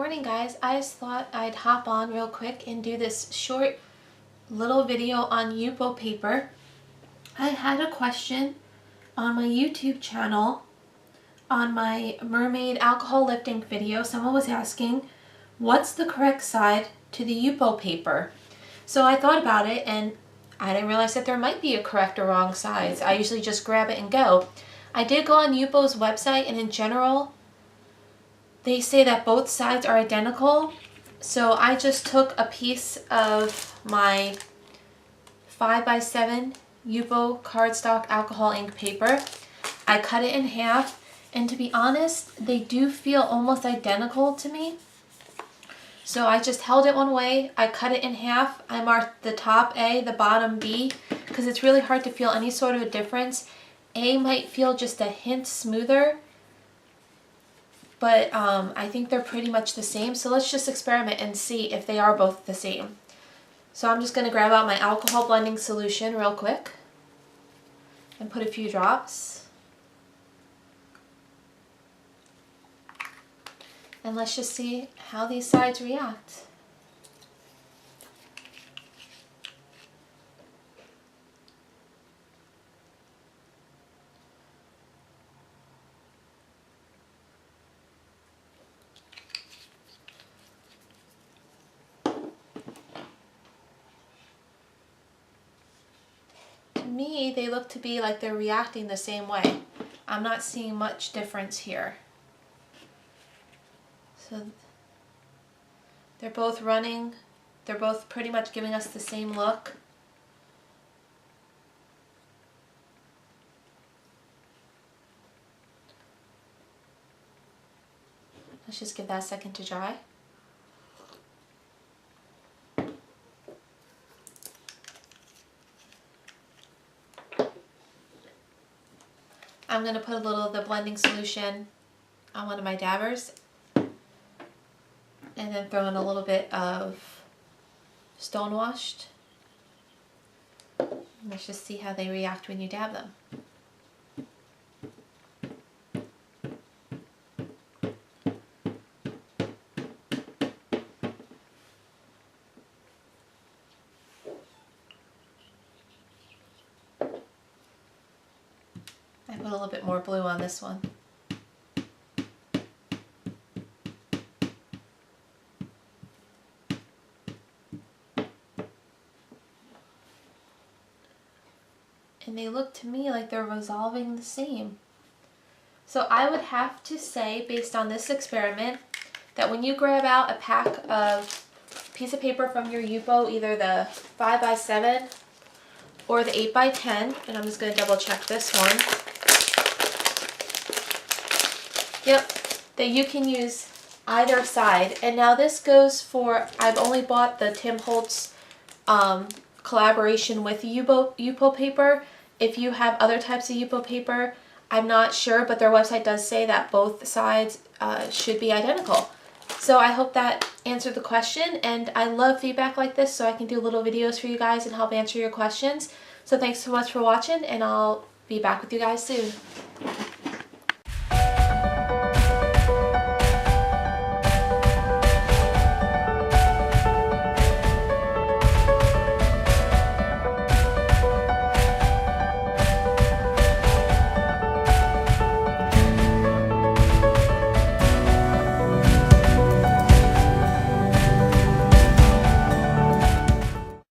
morning, guys. I just thought I'd hop on real quick and do this short little video on Yupo paper. I had a question on my YouTube channel on my Mermaid alcohol lifting video. Someone was asking, what's the correct side to the Yupo paper? So I thought about it and I didn't realize that there might be a correct or wrong sides. I usually just grab it and go. I did go on Yupo's website, and in general, they say that both sides are identical. So I just took a piece of my 5x7 Yupo cardstock alcohol ink paper. I cut it in half, and to be honest, they do feel almost identical to me. So I just held it one way, I cut it in half, I marked the top A, the bottom B, because it's really hard to feel any sort of a difference. A might feel just a hint smoother, but I think they're pretty much the same. So let's just experiment and see if they are both the same. So I'm just going to grab out my alcohol blending solution real quick and put a few drops. And let's just see how these sides react. To me, they look to be like they're reacting the same way. I'm not seeing much difference here. So they're both running, they're both pretty much giving us the same look. Let's just give that a second to dry. I'm going to put a little of the blending solution on one of my dabbers, and then throw in a little bit of stone washed. Let's just see how they react when you dab them. I put a little bit more blue on this one. And they look to me like they're resolving the same. So I would have to say, based on this experiment, that when you grab out a pack of piece of paper from your Yupo, either the 5x7 or the 8x10, and I'm just going to double check this one. Yep, that you can use either side. And now this goes for, I've only bought the Tim Holtz collaboration with Yupo paper. If you have other types of Yupo paper, I'm not sure, but their website does say that both sides should be identical. So I hope that answered the question, and I love feedback like this so I can do little videos for you guys and help answer your questions. So thanks so much for watching, and I'll be back with you guys soon.